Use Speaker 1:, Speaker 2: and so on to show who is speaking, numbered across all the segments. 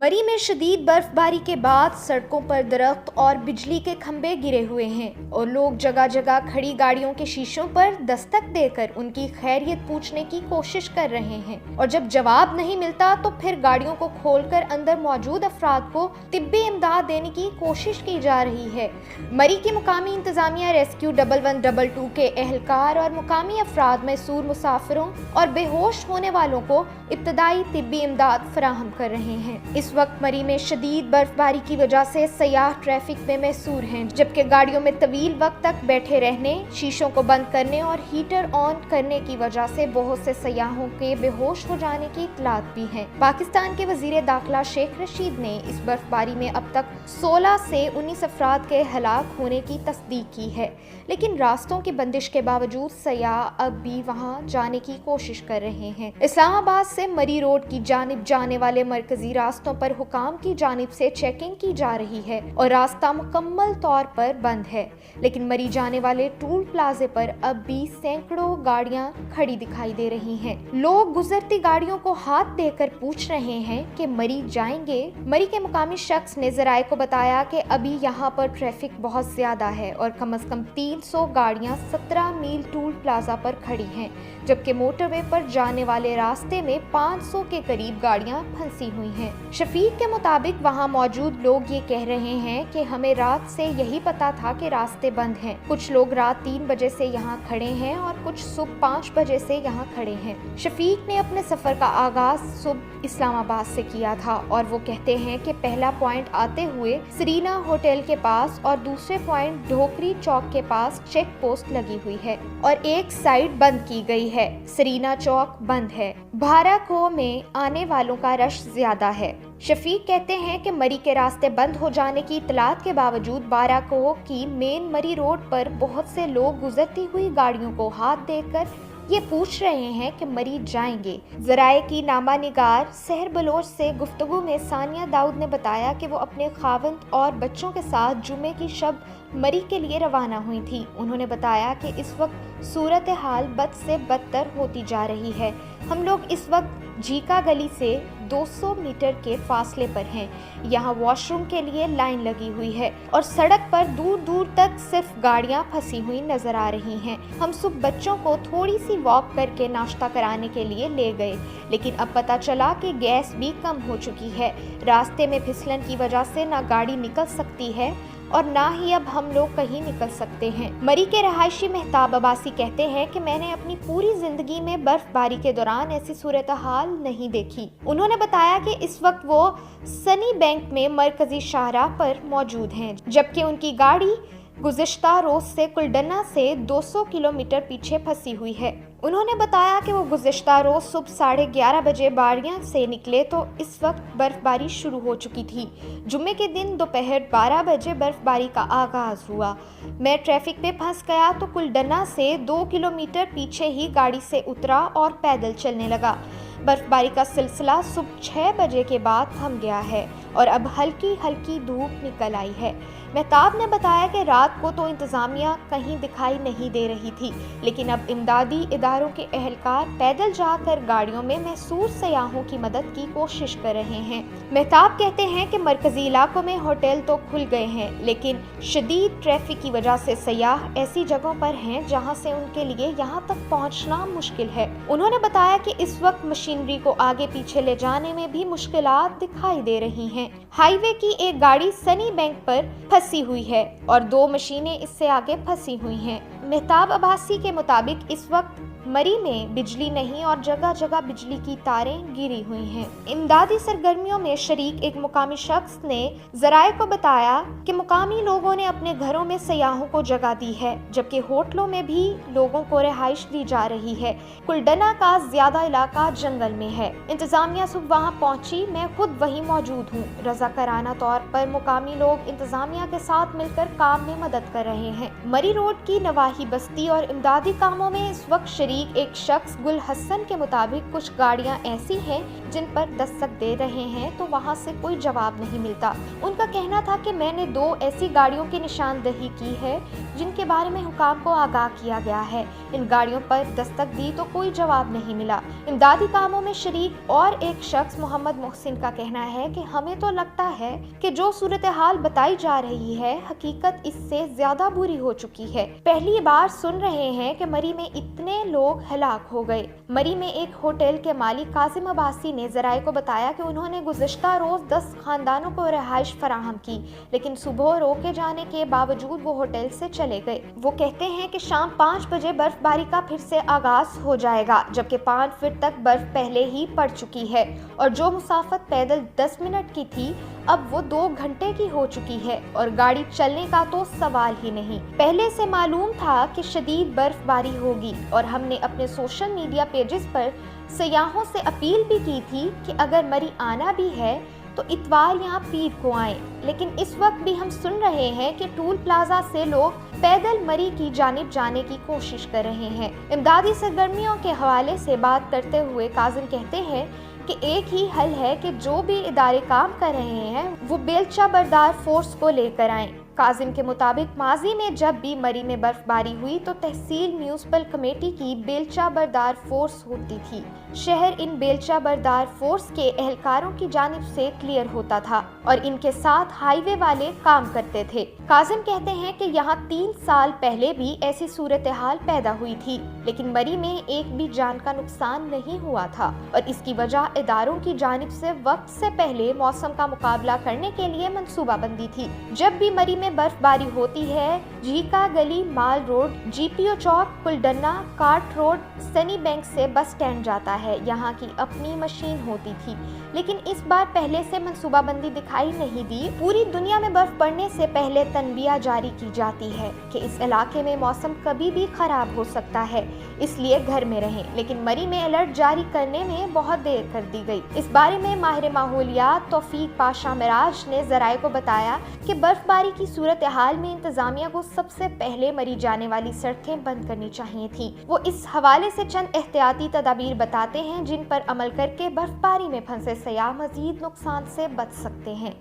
Speaker 1: मरी में शदीद बर्फबारी के बाद सड़कों पर दरख्त और बिजली के खंभे गिरे हुए हैं और लोग जगह जगह खड़ी गाड़ियों के शीशों पर दस्तक देकर उनकी खैरियत पूछने की कोशिश कर रहे हैं और जब जवाब नहीं मिलता तो फिर गाड़ियों को खोलकर अंदर मौजूद अफराद को तिब्बी इमदाद देने की कोशिश की जा रही है। मरी की मुकामी इंतजामिया रेस्क्यू 1112 के एहलकार और मुकामी अफराद महसूर मुसाफिरों और बेहोश होने वालों को इब्तदाई तिब्बी इमदाद फराहम कर रहे हैं। इस वक्त मरी में शदीद बर्फबारी की वजह से सयाह ट्रैफिक में महसूर हैं, जबकि गाड़ियों में तवील वक्त तक बैठे रहने, शीशों को बंद करने और हीटर ऑन करने की वजह से बहुत से सयाहों के बेहोश हो जाने की इतलात भी हैं। पाकिस्तान के वजीर दाखिला शेख रशीद ने इस बर्फबारी में अब तक 16 से 19 अफराद के हलाक होने की तस्दीक की है, लेकिन रास्तों की बंदिश के बावजूद सयाह अब भी वहां जाने की कोशिश कर रहे हैं। इस्लामाबाद से मरी रोड की जानिब जाने वाले मरकजी रास्तों पर हुकाम की जानिब से चेकिंग की जा रही है और रास्ता मुकम्मल तौर पर बंद है, लेकिन मरी जाने वाले टूल प्लाजे पर अब भी सैकड़ों गाड़ियां खड़ी दिखाई दे रही हैं। लोग गुजरती गाड़ियों को हाथ देकर पूछ रहे हैं कि मरी जाएंगे। मरी के मुकामी शख्स ने ज़राए को बताया कि अभी यहाँ पर ट्रैफिक बहुत ज्यादा है और कम से कम 300 गाड़ियां 17 मील टूल प्लाजा पर खड़ी हैं, जबकि मोटरवे पर जाने वाले रास्ते में 500 के करीब गाड़ियां फंसी हुई हैं। शफीक के मुताबिक वहां मौजूद लोग ये कह रहे हैं कि हमें रात से यही पता था कि रास्ते बंद हैं। कुछ लोग रात 3 बजे से यहाँ खड़े हैं और कुछ सुबह 5 बजे से यहाँ खड़े हैं। शफीक ने अपने सफर का आगाज सुबह इस्लामाबाद से किया था और वो कहते हैं कि पहला पॉइंट आते हुए सरीना होटल के पास और दूसरे पॉइंट ढोकरी चौक के पास चेक पोस्ट लगी हुई है और एक साइड बंद की गई है। सरीना चौक बंद है। भाराको में आने वालों का रश ज्यादा है। शफीक कहते हैं कि मरी के रास्ते बंद हो जाने की इतलात के बावजूद बाराकोह की मेन मरी रोड पर बहुत से लोग गुजरती हुई गाड़ियों को हाथ देकर ये पूछ रहे हैं कि मरी जाएंगे। ज़राए की नामा निगार सहर बलोच से गुफ्तगू में सानिया दाऊद ने बताया कि वो अपने खावंद और बच्चों के साथ जुमे की शब मरी के लिए रवाना हुई थी। उन्होंने बताया कि इस वक्त सूरत हाल बद से बदतर होती जा रही है। हम लोग इस वक्त जीका गली से 200 मीटर के फासले पर हैं। यहाँ वॉशरूम के लिए लाइन लगी हुई है और सड़क पर दूर दूर तक सिर्फ गाड़ियाँ फंसी हुई नजर आ रही हैं। हम सुबह बच्चों को थोड़ी सी वॉक करके नाश्ता कराने के लिए ले गए, लेकिन अब पता चला कि गैस भी कम हो चुकी है। रास्ते में फिसलन की वजह से ना गाड़ी निकल सकती है और ना ही अब हम लोग कहीं निकल सकते हैं। मरी के रहायशी मेहताब अब्बासी कहते हैं कि मैंने अपनी पूरी जिंदगी में बर्फबारी के दौरान ऐसी सूरत हाल नहीं देखी। उन्होंने बताया कि इस वक्त वो सनी बैंक में मरकजी शाहराह पर मौजूद हैं, जबकि उनकी गाड़ी गुज़िश्ता रोज से कुलडना से 200 किलोमीटर पीछे फंसी हुई है। उन्होंने बताया कि वो गुज़िश्ता रोज सुबह 11:30 बजे बाड़ियाँ से निकले तो इस वक्त बर्फबारी शुरू हो चुकी थी। जुम्मे के दिन दोपहर 12 बजे बर्फबारी का आगाज हुआ। मैं ट्रैफिक में फंस गया तो कुलडना से 2 किलोमीटर पीछे ही गाड़ी से उतरा और पैदल चलने लगा। बर्फबारी का सिलसिला सुबह 6 बजे के बाद थम गया है और अब हल्की हल्की धूप निकल आई है। मेहताब ने बताया कि रात को तो इंतजामिया कहीं दिखाई नहीं दे रही थी, लेकिन अब इमदादी इदारों के एहलकार पैदल जाकर गाड़ियों में महसूर सयाहों की मदद की कोशिश कर रहे हैं। मेहताब कहते हैं कि मरकजी इलाकों में होटल तो खुल गए हैं, लेकिन शदीद ट्रैफिक की वजह से सयाह ऐसी जगहों पर हैं जहां से उनके लिए यहां तक पहुंचना मुश्किल है। उन्होंने बताया कि इस वक्त मशीनरी को आगे पीछे ले जाने में भी मुश्किलात दिखाई दे रही हैं। हाईवे की एक गाड़ी सनी बैंक पर फंसी हुई है और 2 मशीनें इससे आगे फंसी हुई हैं। मेहताब अब्बासी के मुताबिक इस वक्त मरी में बिजली नहीं और जगह जगह बिजली की तारें गिरी हुई हैं। इमदादी सरगर्मियों में शरीक एक मुकामी शख्स ने ज़राए को बताया कि मुकामी लोगों ने अपने घरों में सयाहों को जगह दी है, जबकि होटलों में भी लोगों को रिहाइश दी जा रही है। कुलडना का ज्यादा इलाका जंगल में है। इंतजामिया सुबह वहाँ पहुंची, मैं खुद वहीं मौजूद हूँ। रज़ाकाराना तौर पर मुकामी लोग इंतजामिया के साथ मिलकर काम में मदद कर रहे हैं। मरी रोड की नवाही बस्ती और इमदादी कामों में इस वक्त शरीक शरीक एक शख्स गुल हसन के मुताबिक कुछ गाड़ियां ऐसी हैं जिन पर दस्तक दे रहे हैं तो वहां से कोई जवाब नहीं मिलता। उनका कहना था कि मैंने 2 ऐसी गाड़ियों की निशानदही की है जिनके बारे में हुकाम को आगाह किया गया है। इन गाड़ियों पर दस्तक दी तो कोई जवाब नहीं मिला। इमदादी कामों में शरीक और एक शख्स मोहम्मद मोहसिन का कहना है कि हमें तो लगता है कि जो सूरत हाल बताई जा रही है हकीकत इससे ज्यादा बुरी हो चुकी है। पहली बार सुन रहे हैं कि मरी में इतने लोग हलाक हो गए। मरी में एक होटल के मालिक कासिम अब्बासी ने ज़राए को बताया कि उन्होंने गुज़िश्ता रोज 10 खानदानों को रिहाइश फराहम की, लेकिन सुबह रोके जाने के बावजूद वो होटल से चले गए। वो कहते हैं कि शाम 5 बजे बर्फबारी का फिर से आगाज हो जाएगा, जबकि 5 फीट तक बर्फ पहले ही पड़ चुकी है और जो मुसाफत पैदल 10 मिनट की थी अब वो 2 घंटे की हो चुकी है और गाड़ी चलने का तो सवाल ही नहीं। पहले से मालूम था कि शदीद बर्फबारी होगी और हमने अपने सोशल मीडिया पेजेस पर सयाहों से अपील भी की थी कि अगर मरी आना भी है तो इतवार यहाँ पीर को आए, लेकिन इस वक्त भी हम सुन रहे हैं कि टूल प्लाजा से लोग पैदल मरी की जानिब जाने की कोशिश कर रहे हैं। इमदादी सरगर्मियों के हवाले से बात करते हुए काजिम कहते हैं कि एक ही हल है कि जो भी इदारे काम कर रहे हैं वो बेलचा बरदार फोर्स को लेकर आएं। काजिम के मुताबिक माजी में जब भी मरी में बर्फबारी हुई तो तहसील म्यूनिसिपल कमेटी की बेलचा बरदार फोर्स होती थी। शहर इन बेलचा बरदार फोर्स के एहलकारों की जानिब से क्लियर होता था और इनके साथ हाईवे वाले काम करते थे। काजिम कहते हैं कि यहाँ 3 साल पहले भी ऐसी सूरत हाल पैदा हुई थी, लेकिन मरी में एक भी जान का नुकसान नहीं हुआ था और इसकी वजह इदारों की जानिब से वक्त से पहले मौसम का मुकाबला करने के लिए मंसूबाबंदी थी। जब भी मरी में बर्फबारी होती है, झीका गली, माल रोड, जीपीओ चौक, कुलडन्ना, कार्ट रोड, सनी बैंक से बस स्टैंड जाता है। यहाँ की अपनी मशीन होती थी, लेकिन इस बार पहले से मंसूबाबंदी दिखाई नहीं दी। पूरी दुनिया में बर्फ पड़ने से पहले तनबिया जारी की जाती है कि इस इलाके में मौसम कभी भी खराब हो सकता है, इसलिए घर में रहें, लेकिन मरी में अलर्ट जारी करने में बहुत देर कर दी गई। इस बारे में माहिर माहौलियात तौफीक पाशा मिराज ने ज़राए को बताया कि बर्फबारी की सूरत हाल में इंतजामिया को सबसे पहले मरी जाने वाली सड़कें बंद करनी चाहिए थी। वो इस हवाले से चंद एहतियाती तदाबीर बताते हैं जिन पर अमल करके बर्फबारी में फंसे सयाह मजीद नुकसान से बच सकते हैं।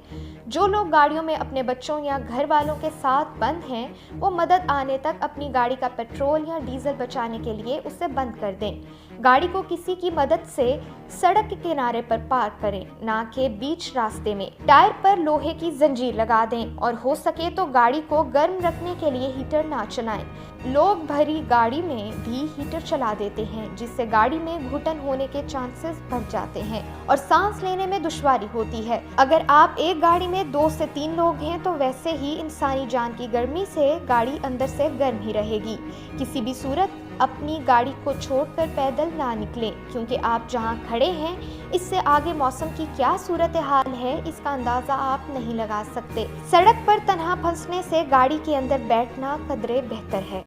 Speaker 1: जो लोग गाड़ियों में अपने बच्चों या घर वालों के साथ बंद हैं वो मदद आने तक अपनी गाड़ी का पेट्रोल या डीजल बचाने के लिए उसे बंद कर दें। गाड़ी को किसी की मदद से सड़क के किनारे पर पार्क करें, ना कि बीच रास्ते में। टायर पर लोहे की जंजीर लगा दें और हो सके तो गाड़ी को गर्म रखने के लिए हीटर ना चलाएं। लोग भरी गाड़ी में भी हीटर चला देते हैं, जिससे गाड़ी में घुटन होने के चांसेस बढ़ जाते हैं और सांस लेने में दुश्वारी होती है। अगर आप एक गाड़ी में 2 से 3 लोग हैं तो वैसे ही इंसानी जान की गर्मी से गाड़ी अंदर से गर्म ही रहेगी। किसी भी सूरत अपनी गाड़ी को छोड़कर पैदल ना निकलें, क्योंकि आप जहां खड़े हैं इससे आगे मौसम की क्या सूरत हाल है इसका अंदाजा आप नहीं लगा सकते। सड़क पर तन्हा फंसने से गाड़ी के अंदर बैठना कदरे बेहतर है।